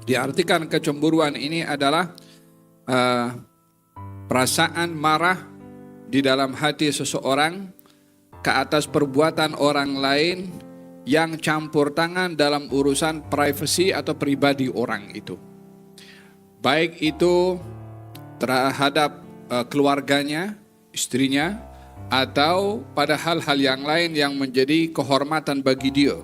Diartikan kecemburuan ini adalah perasaan marah di dalam hati seseorang ke atas perbuatan orang lain yang campur tangan dalam urusan privasi atau pribadi orang itu. Baik itu terhadap keluarganya, istrinya, atau pada hal-hal yang lain yang menjadi kehormatan bagi dia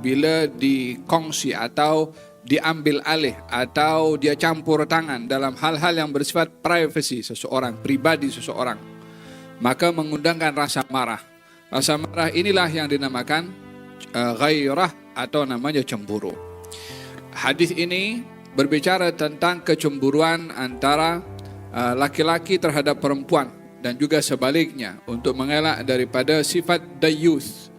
bila dikongsi atau diambil alih atau dia campur tangan dalam hal-hal yang bersifat privasi seseorang, pribadi seseorang, maka mengundangkan rasa marah. Rasa marah inilah yang dinamakan ghairah atau namanya cemburu. Hadis ini berbicara tentang kecemburuan antara laki-laki terhadap perempuan dan juga sebaliknya untuk mengelak daripada sifat dayuth.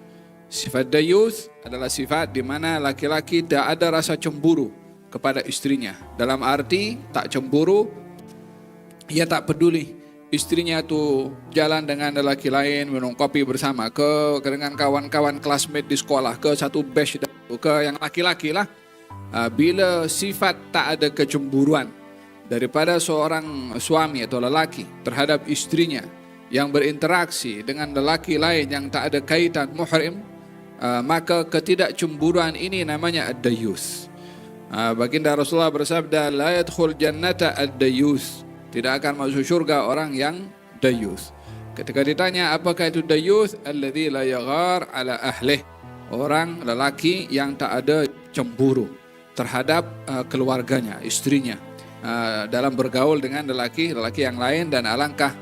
Sifat dayuth adalah sifat di mana laki-laki tak ada rasa cemburu kepada istrinya. Dalam arti tak cemburu, ia tak peduli istrinya tu jalan dengan lelaki lain, minum kopi bersama ke dengan kawan-kawan classmate di sekolah, ke satu batch, ke yang laki-laki lah. Bila sifat tak ada kecemburuan daripada seorang suami atau lelaki terhadap istrinya yang berinteraksi dengan lelaki lain yang tak ada kaitan muhrim, maka ketidakcemburuan ini namanya ad-dayuth. Baginda Rasulullah bersabda, la yadkhul jannata ad-dayuth, tidak akan masuk syurga orang yang dayuth. Ketika ditanya apakah itu dayuth, alladzi la yaghar ala ahlih, orang lelaki yang tak ada cemburu terhadap keluarganya, istrinya, dalam bergaul dengan lelaki yang lain. Dan alangkah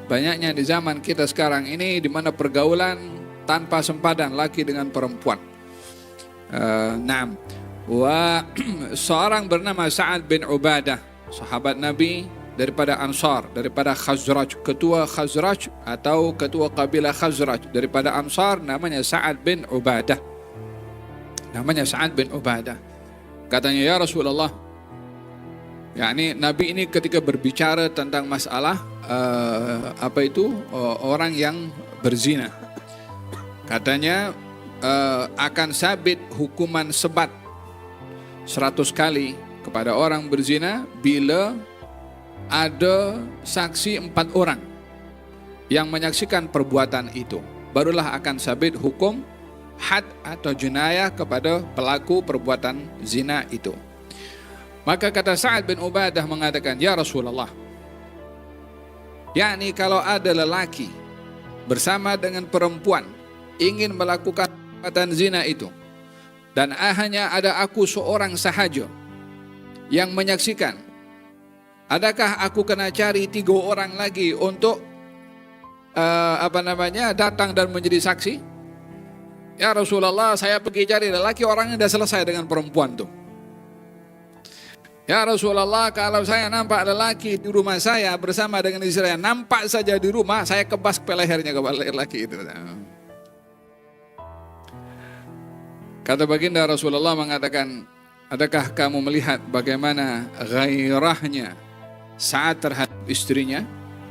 banyaknya di zaman kita sekarang ini di mana pergaulan tanpa sempadan laki dengan perempuan. Seorang bernama Sa'ad bin Ubadah, sahabat Nabi daripada Ansar, daripada Khazraj, ketua Khazraj atau ketua kabilah Khazraj daripada Ansar, namanya Sa'ad bin Ubadah. Katanya, ya Rasulullah, yakni Nabi ini ketika berbicara tentang masalah orang yang berzina, katanya akan sabit hukuman sebat 100 kali kepada orang berzina bila ada saksi 4 orang yang menyaksikan perbuatan itu, barulah akan sabit hukum had atau jenayah kepada pelaku perbuatan zina itu. Maka kata Sa'ad bin Ubadah mengatakan, ya Rasulullah, yakni kalau ada lelaki bersama dengan perempuan ingin melakukan perbuatan zina itu dan hanya ada aku seorang sahaja yang menyaksikan, adakah aku kena cari 3 orang lagi untuk datang dan menjadi saksi? Ya Rasulullah, saya pergi cari lelaki, orangnya sudah selesai dengan perempuan tuh. Ya Rasulullah, kalau saya nampak lelaki di rumah saya bersama dengan istri saya, nampak saja di rumah, saya kebas lehernya kepada lelaki itu. Kata baginda Rasulullah mengatakan, adakah kamu melihat bagaimana ghairahnya Sa'ad terhadap istrinya?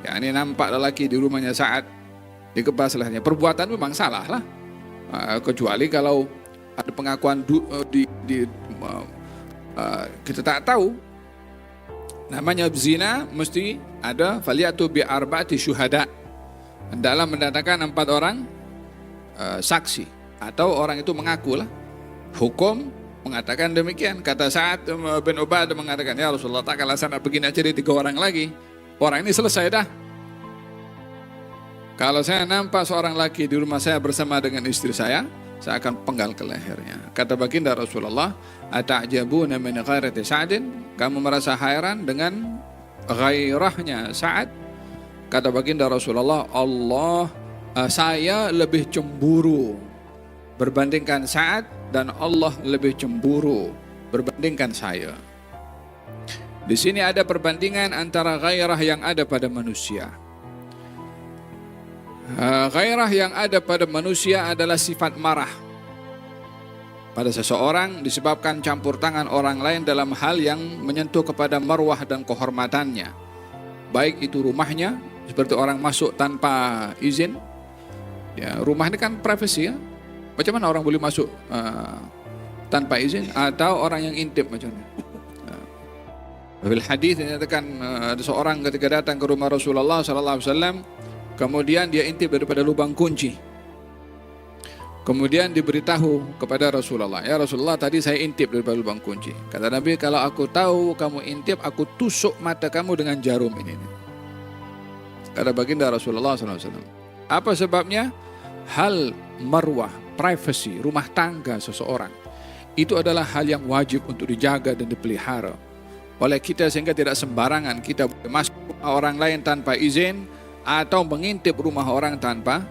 Ya, ini nampak lelaki di rumahnya Sa'ad dikebas lehernya. Perbuatan memang salah lah, kecuali kalau ada pengakuan kita tak tahu. Namanya zina mesti ada faliyatu bi arba'ati syuhada, dalam mendatangkan 4 orang saksi atau orang itu mengaku lah. Hukum mengatakan demikian. Kata Sa'ad bin Ubadah mengatakan, ya Rasulullah, tak kalau saya nak begini aja di 3 orang lagi, orang ini selesai dah. Kalau saya nampak seorang laki di rumah saya bersama dengan istri saya akan penggal ke lehernya. Kata baginda Rasulullah, ata'jabuna min ghairati Sa'din, kamu merasa heran dengan ghairahnya Sa'ad? Kata baginda Rasulullah, saya lebih cemburu berbandingkan Sa'ad, dan Allah lebih cemburu berbandingkan saya. Di sini ada perbandingan antara ghairah yang ada pada manusia. Ghairah yang ada pada manusia adalah sifat marah pada seseorang disebabkan campur tangan orang lain dalam hal yang menyentuh kepada marwah dan kehormatannya. Baik itu rumahnya, seperti orang masuk tanpa izin. Ya, rumah ini kan privasi ya. Macam mana orang boleh masuk tanpa izin, atau orang yang intip macam ni. Bil hadis dinyatakan ada seorang ketika datang ke rumah Rasulullah sallallahu alaihi wasallam, kemudian dia intip daripada lubang kunci. Kemudian diberitahu kepada Rasulullah, ya Rasulullah, tadi saya intip daripada lubang kunci. Kata Nabi, kalau aku tahu kamu intip, aku tusuk mata kamu dengan jarum ini. Kata baginda Rasulullah SAW. Apa sebabnya? Hal marwah, privacy, rumah tangga seseorang, itu adalah hal yang wajib untuk dijaga dan dipelihara oleh kita, sehingga tidak sembarangan kita masuk rumah orang lain tanpa izin atau mengintip rumah orang tanpa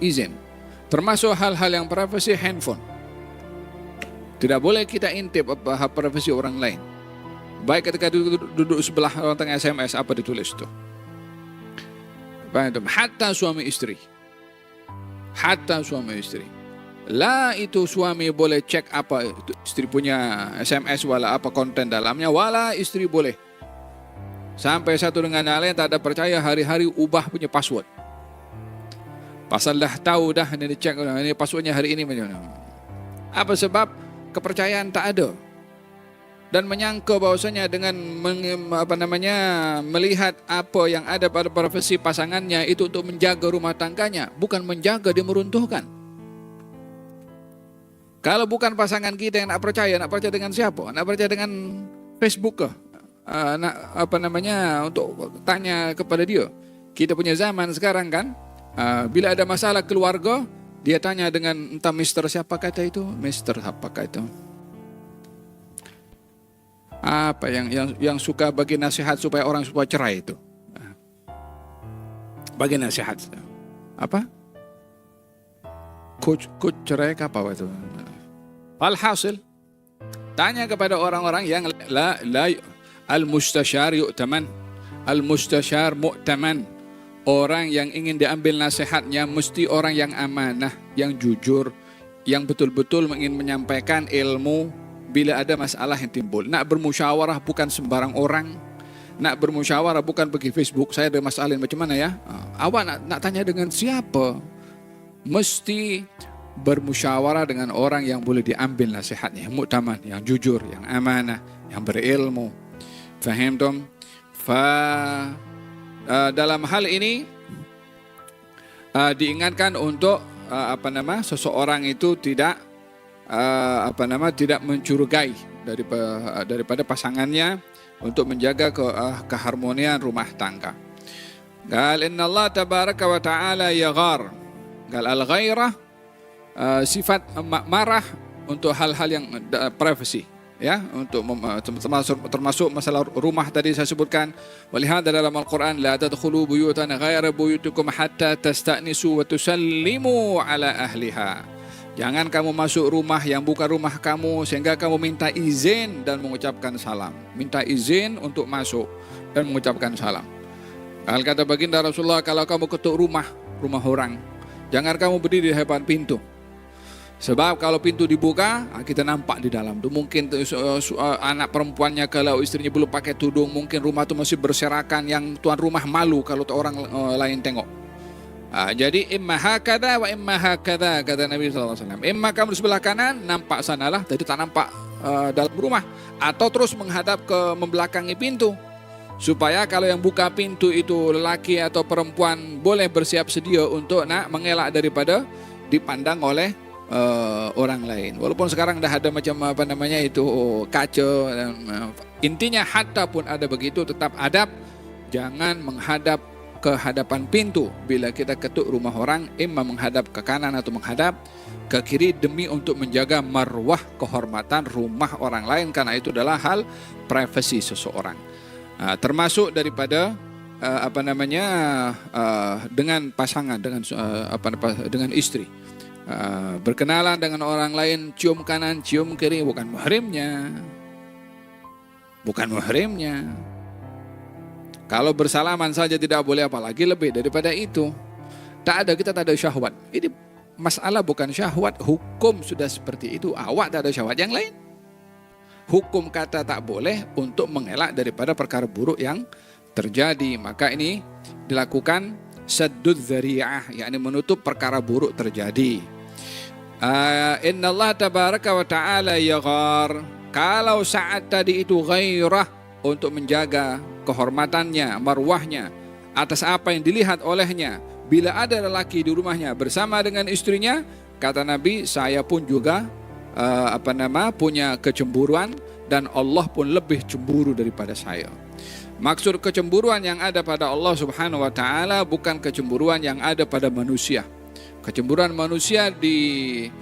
izin. Termasuk hal-hal yang privasi, handphone. Tidak boleh kita intip privasi orang lain. Baik ketika duduk sebelah orang tengah SMS, apa ditulis itu? Hatta suami istri. Hatta suami istri. Lah itu suami boleh cek apa istri punya SMS, wala apa konten dalamnya, wala istri boleh. Sampai satu dengan yang lain tak ada percaya, hari-hari ubah punya password. Pasal dah tahu dah ini dicek, ini passwordnya hari ini. Apa sebab? Kepercayaan tak ada. Dan menyangka bahwasanya dengan melihat apa yang ada pada privasi pasangannya itu untuk menjaga rumah tangganya, bukan menjaga, dia meruntuhkan. Kalau bukan pasangan kita yang nak percaya dengan siapa? Nak percaya dengan Facebook ke? Untuk tanya kepada dia. Kita punya zaman sekarang kan, bila ada masalah keluarga, dia tanya dengan entah Mister siapa kata itu, Mister apa kata itu. Apa yang suka bagi nasihat supaya orang supaya cerai itu. Bagi nasihat. Apa? Coach cerai apa itu? Alhasil, tanya kepada orang-orang yang al-mustashar yu'taman, al-mustashar mu'taman. Orang yang ingin diambil nasihatnya mesti orang yang amanah, yang jujur, yang betul-betul ingin menyampaikan ilmu bila ada masalah yang timbul. Nak bermusyawarah bukan sembarang orang. Nak bermusyawarah bukan pergi Facebook, saya ada masalah macam mana ya? Awak nak tanya dengan siapa? Mesti bermusyawarah dengan orang yang boleh diambil nasihatnya, yang mu'taman, yang jujur, yang amanah, yang berilmu. Faham tom? Dalam hal ini diingatkan untuk seseorang itu tidak mencurigai daripada pasangannya, untuk menjaga keharmonian rumah tangga. Qal inna Allah tabaraka wa ta'ala yaghar. Qal al-ghairah sifat marah untuk hal-hal yang privasi, ya, untuk termasuk masalah rumah tadi saya sebutkan. Walihada dalam Al-Quran, la tadkhulu buyutan ghaira buyutikum hatta tasta'nisu wa tusallimu ala ahliha. Jangan kamu masuk rumah yang bukan rumah kamu sehingga kamu minta izin dan mengucapkan salam. Minta izin untuk masuk dan mengucapkan salam. Kalau kata baginda Rasulullah, kalau kamu ketuk rumah orang, jangan kamu berdiri di hadapan pintu. Sebab kalau pintu dibuka, kita nampak di dalam tu. Mungkin anak perempuannya, kalau istrinya belum pakai tudung, mungkin rumah tu masih berserakan, yang tuan rumah malu kalau orang lain tengok. Jadi imma hakadha wa imma hakadha, kata Nabi SAW. Imma kamu di sebelah kanan, nampak sanalah, jadi tak nampak dalam rumah. Atau terus menghadap ke membelakangi pintu. Supaya kalau yang buka pintu itu lelaki atau perempuan, boleh bersiap sedia untuk nak mengelak daripada dipandang oleh orang lain. Walaupun sekarang dah ada macam kaca. Intinya hatta pun ada begitu, tetap adab. Jangan menghadap ke hadapan pintu bila kita ketuk rumah orang, imma menghadap ke kanan atau menghadap ke kiri, demi untuk menjaga marwah, kehormatan rumah orang lain, karena itu adalah hal privasi seseorang. Termasuk daripada dengan pasangan, dengan istri. Berkenalan dengan orang lain, cium kanan, cium kiri, bukan muhrimnya. Kalau bersalaman saja tidak boleh, apalagi lebih daripada itu. Kita tak ada syahwat. Ini masalah bukan syahwat, hukum sudah seperti itu. Awak tak ada syahwat yang lain. Hukum kata tak boleh untuk mengelak daripada perkara buruk yang terjadi. Maka ini dilakukan saddud dzari'ah, yakni menutup perkara buruk terjadi. Inna Allah tabaraka wa ta'ala yaghar. Kalau saat tadi itu ghairah, untuk menjaga kehormatannya, marwahnya, atas apa yang dilihat olehnya. Bila ada lelaki di rumahnya bersama dengan istrinya, kata Nabi, saya pun juga punya kecemburuan, dan Allah pun lebih cemburu daripada saya. Maksud kecemburuan yang ada pada Allah Subhanahu wa taala bukan kecemburuan yang ada pada manusia. Kecemburuan manusia disebabkan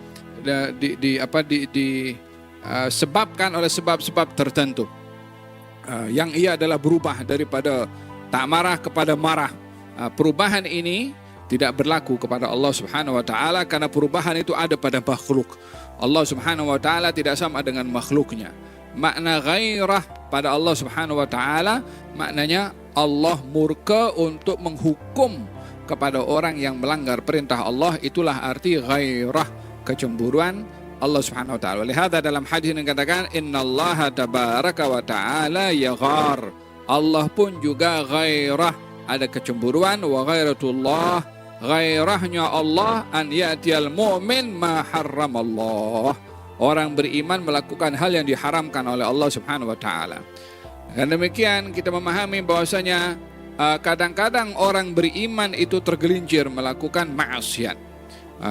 oleh sebab-sebab tertentu. Yang ia adalah berubah daripada tak marah kepada marah. Perubahan ini tidak berlaku kepada Allah Subhanahu wa taala karena perubahan itu ada pada makhluk. Allah Subhanahu wa taala tidak sama dengan makhluknya. Makna ghairah pada Allah Subhanahu wa taala maknanya Allah murka untuk menghukum kepada orang yang melanggar perintah Allah. Itulah arti ghairah, kecemburuan Allah Subhanahu wa taala. Lihat dalam hadis yang katakan innallaha tabaraka wa taala yaghar. Allah pun juga ghairah, ada kecemburuan. Wa ghairatullah, ghairahnya Allah an ya'tiyal mu'min ma harramallah. Orang beriman melakukan hal yang diharamkan oleh Allah Subhanahu wa taala. Dan demikian kita memahami bahwasanya kadang-kadang orang beriman itu tergelincir melakukan maksiat.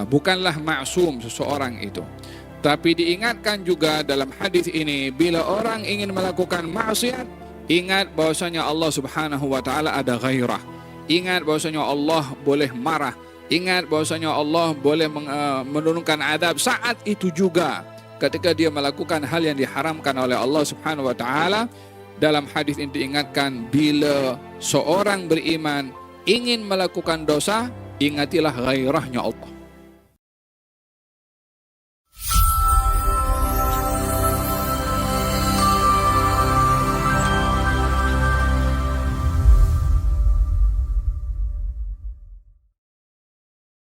Bukanlah maksum seseorang itu. Tapi diingatkan juga dalam hadis ini, bila orang ingin melakukan maksiat, ingat bahwasanya Allah Subhanahu wa taala ada ghairah. Ingat bahwasanya Allah boleh marah. Ingat bahwasanya Allah boleh menurunkan adab saat itu juga ketika dia melakukan hal yang diharamkan oleh Allah Subhanahu wa taala. Dalam hadis ini diingatkan, bila seorang beriman ingin melakukan dosa, ingatilah ghairahnya Allah.